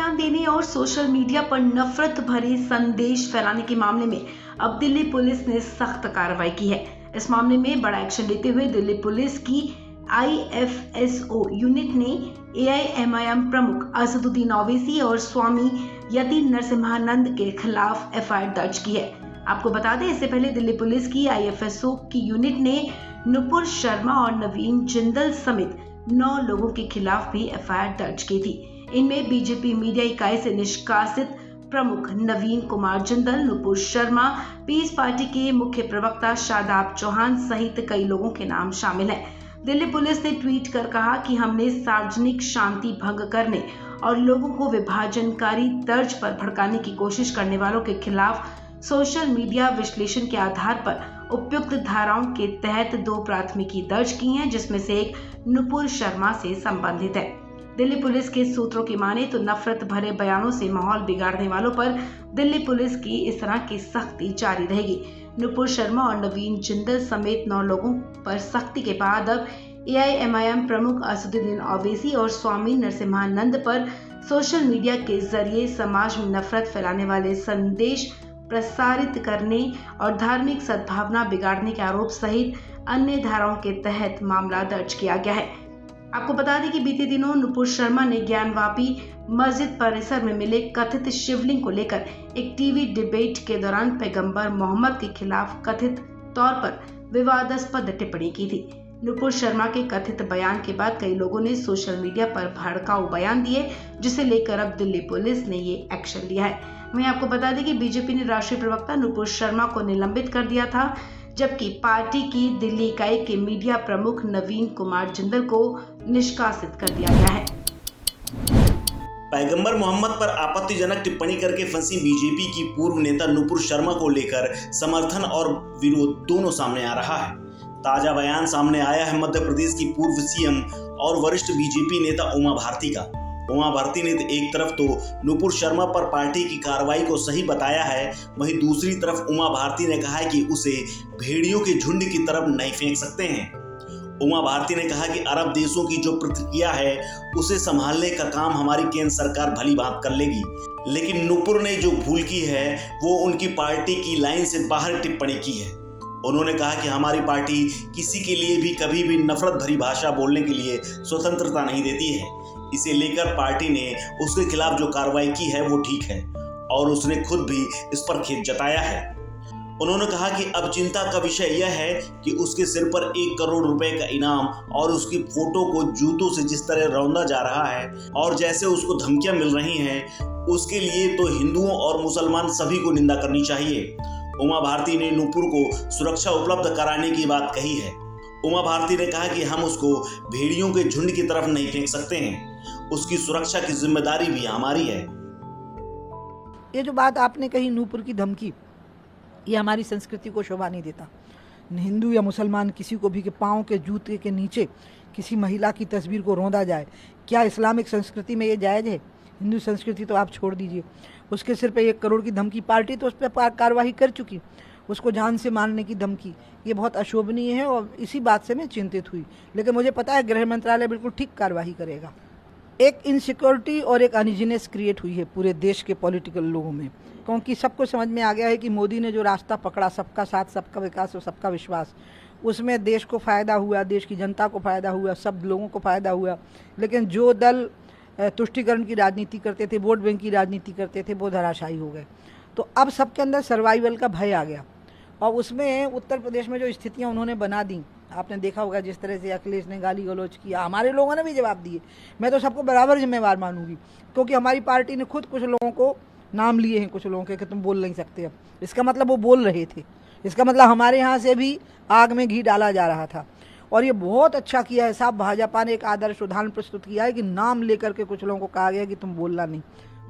बयान देने और सोशल मीडिया पर नफरत भरे संदेश फैलाने के मामले में अब दिल्ली पुलिस ने सख्त कार्रवाई की है। इस मामले में बड़ा एक्शन लेते हुए दिल्ली पुलिस की IFSO यूनिट ने AIMIM प्रमुख असदुद्दीन ओवैसी और स्वामी यति नरसिम्हानंद के खिलाफ FIR दर्ज की है। आपको बता दें, इससे पहले दिल्ली पुलिस की IFSO की यूनिट ने नुपुर शर्मा और नवीन जिंदल समेत 9 लोगों के खिलाफ भी FIR दर्ज की थी। इनमें बीजेपी मीडिया इकाई से निष्कासित प्रमुख नवीन कुमार जिंदल, नुपुर शर्मा, पीस पार्टी के मुख्य प्रवक्ता शादाब चौहान सहित कई लोगों के नाम शामिल हैं। दिल्ली पुलिस ने ट्वीट कर कहा कि हमने सार्वजनिक शांति भंग करने और लोगों को विभाजनकारी तर्ज पर भड़काने की कोशिश करने वालों के खिलाफ सोशल मीडिया विश्लेषण के आधार पर उपयुक्त धाराओं के तहत 2 प्राथमिकी दर्ज की हैं, जिसमें से एक नुपुर शर्मा से संबंधित है। दिल्ली पुलिस के सूत्रों की माने तो नफरत भरे बयानों से माहौल बिगाड़ने वालों पर दिल्ली पुलिस की इस तरह की सख्ती जारी रहेगी। नुपुर शर्मा और नवीन जिंदल समेत 9 लोगों पर सख्ती के बाद अब AIMIM प्रमुख असदुद्दीन ओवैसी और स्वामी नरसिम्हानंद पर सोशल मीडिया के जरिए समाज में नफरत फैलाने वाले संदेश प्रसारित करने और धार्मिक सद्भावना बिगाड़ने के आरोप सहित अन्य धाराओं के तहत मामला दर्ज किया गया है। आपको बता दें कि बीते दिनों नुपुर शर्मा ने ज्ञानवापी मस्जिद परिसर में मिले कथित शिवलिंग को लेकर एक टीवी डिबेट के दौरान पैगंबर मोहम्मद के खिलाफ कथित तौर पर विवादास्पद टिप्पणी की थी। नुपुर शर्मा के कथित बयान के बाद कई लोगों ने सोशल मीडिया पर भड़काऊ बयान दिए, जिसे लेकर अब दिल्ली पुलिस ने ये एक्शन लिया है। वहीं आपको बता दें कि बीजेपी ने राष्ट्रीय प्रवक्ता नुपुर शर्मा को निलंबित कर दिया था, जबकि पार्टी की दिल्ली इकाई के मीडिया प्रमुख नवीन कुमार जिंदल को निष्कासित कर दिया गया है। पैगंबर मोहम्मद पर आपत्तिजनक टिप्पणी करके फंसी बीजेपी की पूर्व नेता नुपुर शर्मा को लेकर समर्थन और विरोध दोनों सामने आ रहा है। ताजा बयान सामने आया है मध्य प्रदेश की पूर्व CM और वरिष्ठ बीजेपी नेता उमा भारती का। उमा भारती ने एक तरफ तो नुपुर शर्मा पर पार्टी की कार्रवाई को सही बताया है, वहीं दूसरी तरफ उमा भारती ने कहा है कि उसे भेड़ियों के झुंड की तरफ नहीं फेंक सकते हैं। उमा भारती ने कहा कि अरब देशों की जो प्रतिक्रिया है उसे संभालने का काम हमारी केंद्र सरकार भली भांति कर लेगी, लेकिन नुपुर ने जो भूल की है वो उनकी पार्टी की लाइन से बाहर टिप्पणी की है। उन्होंने कहा कि हमारी पार्टी किसी के लिए भी कभी भी नफरत भरी भाषा बोलने के लिए स्वतंत्रता नहीं देती है। इसे लेकर पार्टी ने उसके खिलाफ जो कार्रवाई की है वो ठीक है और उसने खुद भी इस पर खेद जताया है। उन्होंने कहा कि अब चिंता का विषय यह है कि उसके सिर पर 1 करोड़ रुपए का इनाम और उसकी फोटो को जूतों से जिस तरह रौंदा जा रहा है और जैसे उसको धमकियां मिल रही हैं, उसके लिए तो हिंदुओं और मुसलमान सभी को निंदा करनी चाहिए। उमा भारती ने नुपुर को सुरक्षा उपलब्ध कराने की बात कही है। उमा भारती ने कहा कि हम उसको भेड़ियों के झुंड की तरफ नहीं फेंक सकते हैं, उसकी सुरक्षा की जिम्मेदारी भी हमारी है। ये जो बात आपने कही नुपुर की धमकी, ये हमारी संस्कृति को शोभा नहीं देता। हिंदू या मुसलमान किसी को भी के पाँव के जूते के नीचे किसी महिला की तस्वीर को रौंदा जाए, क्या इस्लामिक संस्कृति में ये जायज़ है? हिंदू संस्कृति तो आप छोड़ दीजिए। उसके सिर पे 1 करोड़ की धमकी, पार्टी तो उस पर कार्रवाई कर चुकी, उसको जान से मारने की धमकी, ये बहुत अशोभनीय है और इसी बात से मैं चिंतित हुई। लेकिन मुझे पता है गृह मंत्रालय बिल्कुल ठीक कार्रवाई करेगा। एक इनसिक्योरिटी और एक अनइजीनेस क्रिएट हुई है पूरे देश के पॉलिटिकल लोगों में, क्योंकि सबको समझ में आ गया है कि मोदी ने जो रास्ता पकड़ा, सबका साथ, सबका विकास और सबका विश्वास, उसमें देश को फ़ायदा हुआ, देश की जनता को फ़ायदा हुआ, सब लोगों को फ़ायदा हुआ। लेकिन जो दल तुष्टीकरण की राजनीति करते थे, वोट बैंक की राजनीति करते थे, वो धराशायी हो गए। तो अब सबके अंदर सर्वाइवल का भय आ गया और उसमें उत्तर प्रदेश में जो स्थितियां उन्होंने बना दी, आपने देखा होगा जिस तरह से अखिलेश ने गाली गलौज किया, हमारे लोगों ने भी जवाब दिए। मैं तो सबको बराबर जिम्मेवार मानूंगी, क्योंकि हमारी पार्टी ने खुद कुछ लोगों को नाम लिए हैं, कुछ लोगों के कि तुम बोल नहीं सकते। अब इसका मतलब वो बोल रहे थे, इसका मतलब हमारे यहाँ से भी आग में घी डाला जा रहा था। और ये बहुत अच्छा किया है साहब, भाजपा ने एक आदर्श उदाहरण प्रस्तुत किया है कि नाम लेकर के कुछ लोगों को कहा गया कि तुम बोलना नहीं।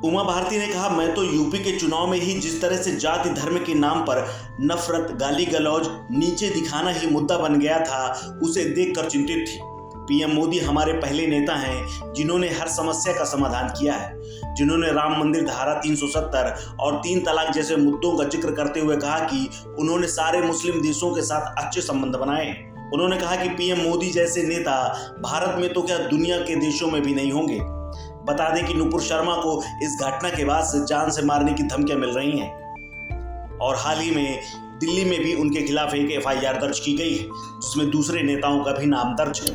उमा भारती ने कहा, मैं तो यूपी के चुनाव में ही जिस तरह से जाति धर्म के नाम पर नफरत, गाली गलौज, नीचे दिखाना ही मुद्दा बन गया था, उसे देखकर चिंतित थी। पीएम मोदी हमारे पहले नेता हैं जिन्होंने हर समस्या का समाधान किया है, जिन्होंने राम मंदिर धारा 370 और 3 तलाक जैसे मुद्दों का जिक्र करते हुए कहा कि उन्होंने सारे मुस्लिम देशों के साथ अच्छे संबंध बनाए। उन्होंने कहा कि पीएम मोदी जैसे नेता भारत में तो क्या दुनिया के देशों में भी नहीं होंगे। बता दें कि नुपुर शर्मा को इस घटना के बाद से जान से मारने की धमकियां मिल रही हैं और हाल ही में दिल्ली में भी उनके खिलाफ एक एफआईआर दर्ज की गई है, जिसमें दूसरे नेताओं का भी नाम दर्ज है।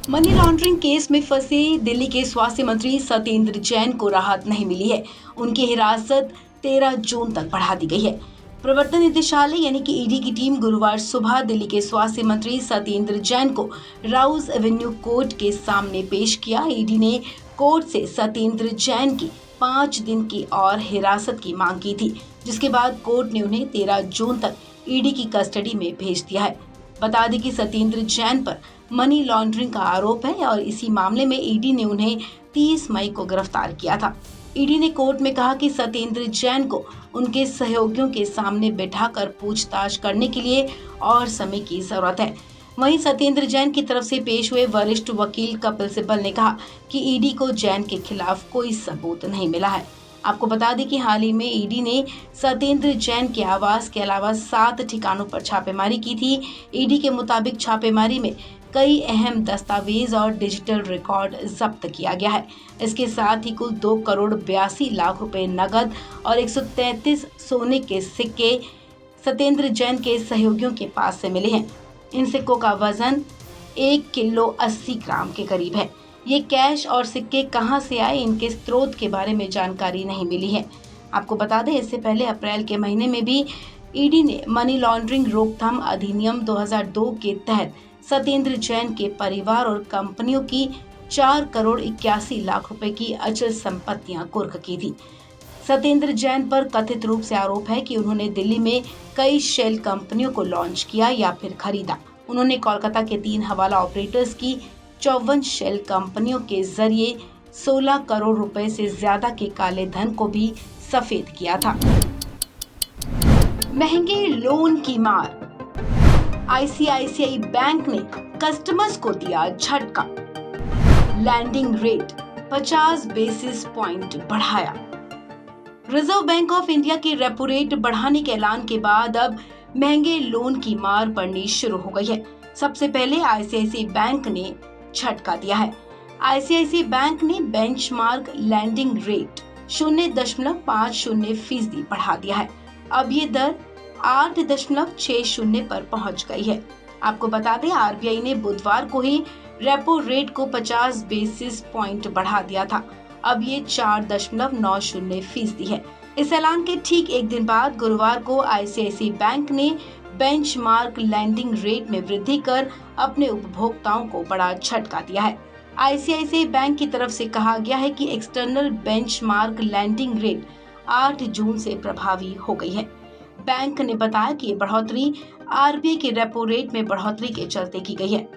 मनी लॉन्ड्रिंग केस में फंसे दिल्ली के स्वास्थ्य मंत्री सत्येंद्र जैन को राहत नहीं मिली है। उनकी हिरासत 13 जून तक बढ़ा दी गई है। प्रवर्तन निदेशालय यानी कि ईडी की टीम गुरुवार सुबह दिल्ली के स्वास्थ्य मंत्री सत्येंद्र जैन को राउज एवेन्यू कोर्ट के सामने पेश किया। ईडी ने कोर्ट से सत्येंद्र जैन की 5 दिन की और हिरासत की मांग की थी, जिसके बाद कोर्ट ने उन्हें 13 जून तक ईडी की कस्टडी में भेज दिया है। बता दें कि सत्येंद्र जैन पर मनी लॉन्ड्रिंग का आरोप है और इसी मामले में ईडी ने उन्हें 30 मई को गिरफ्तार किया था। ईडी ने कोर्ट में कहा कि सत्येंद्र जैन को उनके सहयोगियों के सामने बिठाकर पूछताछ करने के लिए और समय की जरूरत है। वहीं सत्येंद्र जैन की तरफ से पेश हुए वरिष्ठ वकील कपिल सिब्बल ने कहा कि ईडी को जैन के खिलाफ कोई सबूत नहीं मिला है। आपको बता दें कि हाल ही में ईडी ने सत्येंद्र जैन के आवास के अलावा 7 ठिकानों पर छापेमारी की थी। ईडी के मुताबिक छापेमारी में कई अहम दस्तावेज और डिजिटल रिकॉर्ड जब्त किया गया है। इसके साथ ही कुल 2 करोड़ 82 लाख रुपए नकद और 133 सोने के सिक्के सत्येंद्र जैन के सहयोगियों के पास से मिले हैं। इन सिक्कों का वजन 1 किलो 80 ग्राम के करीब है। ये कैश और सिक्के कहां से आए, इनके स्रोत के बारे में जानकारी नहीं मिली है। आपको बता दें, इससे पहले अप्रैल के महीने में भी ईडी ने मनी लॉन्ड्रिंग रोकथाम अधिनियम 2002 के तहत सत्येंद्र जैन के परिवार और कंपनियों की 4 करोड़ 81 लाख रुपए की अचल संपत्तियां कुर्क की थी। सत्येंद्र जैन पर कथित रूप से आरोप है कि उन्होंने दिल्ली में कई शेल कंपनियों को लॉन्च किया या फिर खरीदा। उन्होंने कोलकाता के 3 हवाला ऑपरेटर्स की 54 शेल कंपनियों के जरिए 16 करोड़ रुपए से ज्यादा के काले धन को भी सफेद किया था। महंगे लोन की मार, आईसीआईसीआई बैंक ने कस्टमर्स को दिया झटका। लैंडिंग रेट 50 बेसिस पॉइंट बढ़ाया। रिजर्व बैंक ऑफ इंडिया की रेपो रेट बढ़ाने के ऐलान के बाद अब महंगे लोन की मार पड़नी शुरू हो गई है। सबसे पहले आईसीआईसीआई बैंक ने झटका दिया है। आईसीआईसीआई बैंक ने बेंचमार्क लैंडिंग रेट 0.50% बढ़ा दिया है। अब ये दर 8.60 पर पहुंच गई है। आपको बता दें, आरबीआई ने बुधवार को ही रेपो रेट को 50 बेसिस पॉइंट बढ़ा दिया था। अब ये 4.90% है। इस ऐलान के ठीक एक दिन बाद गुरुवार को आईसीआईसीआई बैंक ने बेंचमार्क लैंडिंग रेट में वृद्धि कर अपने उपभोक्ताओं को बड़ा झटका दिया है। आईसीआईसीआई बैंक की तरफ से कहा गया है कि एक्सटर्नल बेंचमार्क लैंडिंग रेट 8 जून से प्रभावी हो गई है। बैंक ने बताया कि ये बढ़ोतरी आरबीआई के रेपो रेट में बढ़ोतरी के चलते की गई है।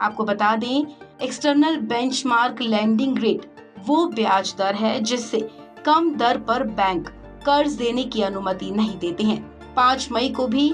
आपको बता दें, एक्सटर्नल बेंचमार्क लैंडिंग रेट वो ब्याज दर है जिससे कम दर पर बैंक कर्ज देने की अनुमति नहीं देते हैं। 5 मई को भी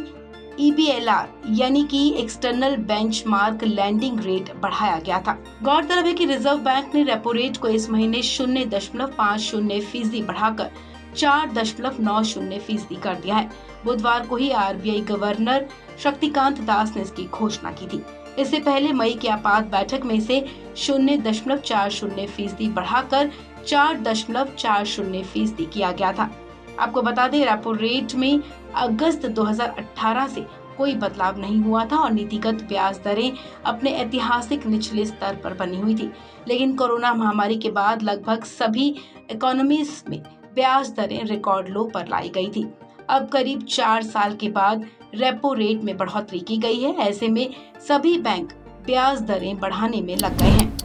EBLR यानी कि एक्सटर्नल बेंचमार्क लैंडिंग रेट बढ़ाया गया था। गौरतलब है कि रिजर्व बैंक ने रेपो रेट को इस महीने 0.50% बढ़ाकर 4.90% कर दिया है। बुधवार को ही आरबीआई गवर्नर शक्तिकांत दास ने इसकी घोषणा की थी। इससे पहले मई की आपात बैठक में इसे 0.40% बढ़ाकर 4.40% किया गया था। आपको बता दें, रेपो रेट में अगस्त 2018 से कोई बदलाव नहीं हुआ था और नीतिगत ब्याज दरें अपने ऐतिहासिक निचले स्तर पर बनी हुई थी। लेकिन कोरोना महामारी के बाद लगभग सभी इकोनॉमीज में ब्याज दरें रिकॉर्ड लो पर लाई गई थी। अब करीब 4 साल के बाद रेपो रेट में बढ़ोतरी की गई है। ऐसे में सभी बैंक ब्याज दरें बढ़ाने में लग गए हैं।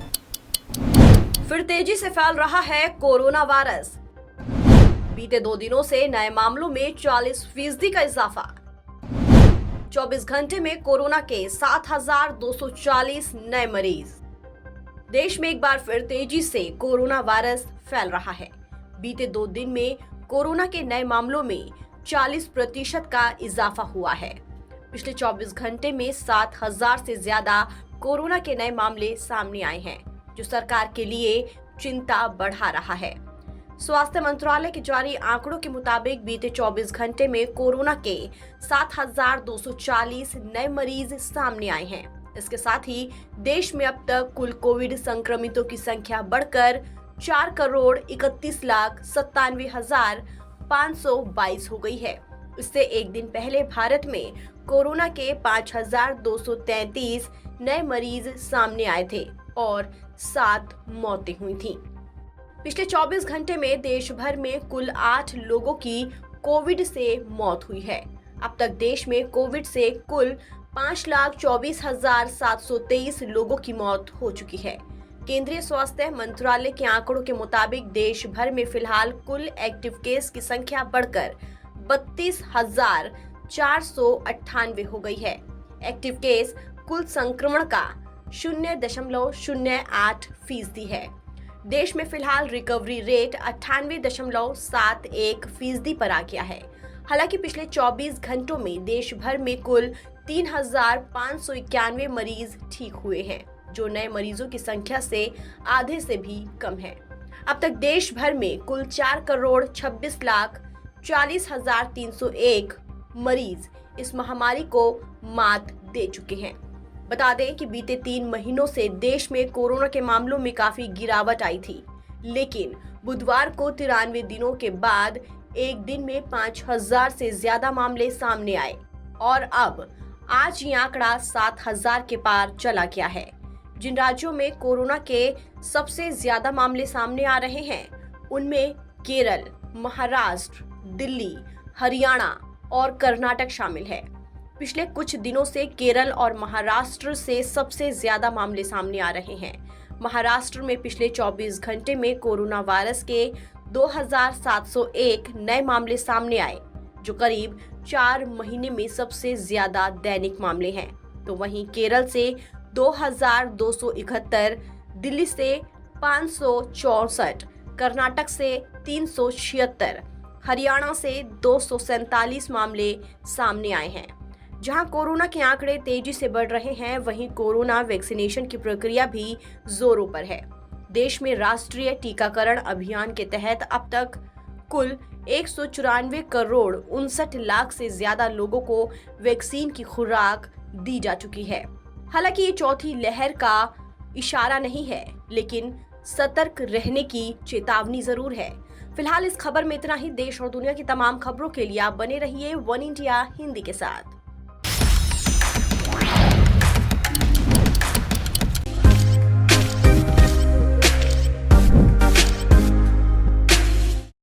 फिर तेजी से फैल रहा है कोरोना वायरस। बीते 2 दिनों से नए मामलों में 40% का इजाफा। 24 घंटे में कोरोना के 7,240 नए मरीज। देश में एक बार फिर तेजी से कोरोना वायरस फैल रहा है। बीते 2 दिन में कोरोना के नए मामलों में 40% का इजाफा हुआ है। पिछले 24 घंटे में 7,000 से ज्यादा कोरोना के नए मामले सामने आए हैं, जो सरकार के लिए चिंता बढ़ा रहा है। स्वास्थ्य मंत्रालय के जारी आंकड़ों के मुताबिक बीते 24 घंटे में कोरोना के 7,240 नए मरीज सामने आए हैं। इसके साथ ही देश में अब तक कुल कोविड संक्रमितों की संख्या बढ़कर 4,31,97,522 हो गई है। इससे एक दिन पहले भारत में कोरोना के 5,233 नए मरीज सामने आए थे और 7 मौतें हुई थीं। पिछले 24 घंटे में देश भर में कुल 8 लोगों की कोविड से मौत हुई है। अब तक देश में कोविड से कुल 5,24,723 लोगों की मौत हो चुकी है। केंद्रीय स्वास्थ्य मंत्रालय के आंकड़ों के मुताबिक देश भर में फिलहाल कुल एक्टिव केस की संख्या बढ़कर 32,498 हो गई है। एक्टिव केस कुल संक्रमण का 0.08% है। देश में फिलहाल रिकवरी रेट 98.71% पर आ गया है। हालांकि पिछले 24 घंटों में देश भर में कुल 3,591 मरीज ठीक हुए हैं, जो नए मरीजों की संख्या से आधे से भी कम है। अब तक देश भर में कुल 4,26,40,301 मरीज इस महामारी को मात दे चुके हैं। बता दें कि बीते 3 महीनों से देश में कोरोना के मामलों में काफी गिरावट आई थी, लेकिन बुधवार को 93 दिनों के बाद एक दिन में 5,000 से ज्यादा मामले सामने आए और अब आज ये आंकड़ा 7,000 के पार चला गया है। जिन राज्यों में कोरोना के सबसे ज्यादा मामले सामने आ रहे हैं, उनमें केरल, महाराष्ट्र, दिल्ली, हरियाणा और कर्नाटक शामिल है। पिछले कुछ दिनों से केरल और महाराष्ट्र से सबसे ज्यादा मामले सामने आ रहे हैं। महाराष्ट्र में पिछले 24 घंटे में कोरोना वायरस के 2,701 नए मामले सामने आए, जो करीब 4 महीने में सबसे ज्यादा दैनिक मामले हैं। तो वहीं केरल से 2,271, दिल्ली से 564, कर्नाटक से 376, हरियाणा से 247 मामले सामने आए हैं। जहां कोरोना के आंकड़े तेजी से बढ़ रहे हैं, वहीं कोरोना वैक्सीनेशन की प्रक्रिया भी जोरों पर है। देश में राष्ट्रीय टीकाकरण अभियान के तहत अब तक कुल 194 करोड़ 59 लाख से ज्यादा लोगों को वैक्सीन की खुराक दी जा चुकी है। हालांकि ये चौथी लहर का इशारा नहीं है, लेकिन सतर्क रहने की चेतावनी जरूर है। फिलहाल इस खबर में इतना ही। देश और दुनिया की तमाम खबरों के लिए आप बने रहिए वन इंडिया हिंदी के साथ।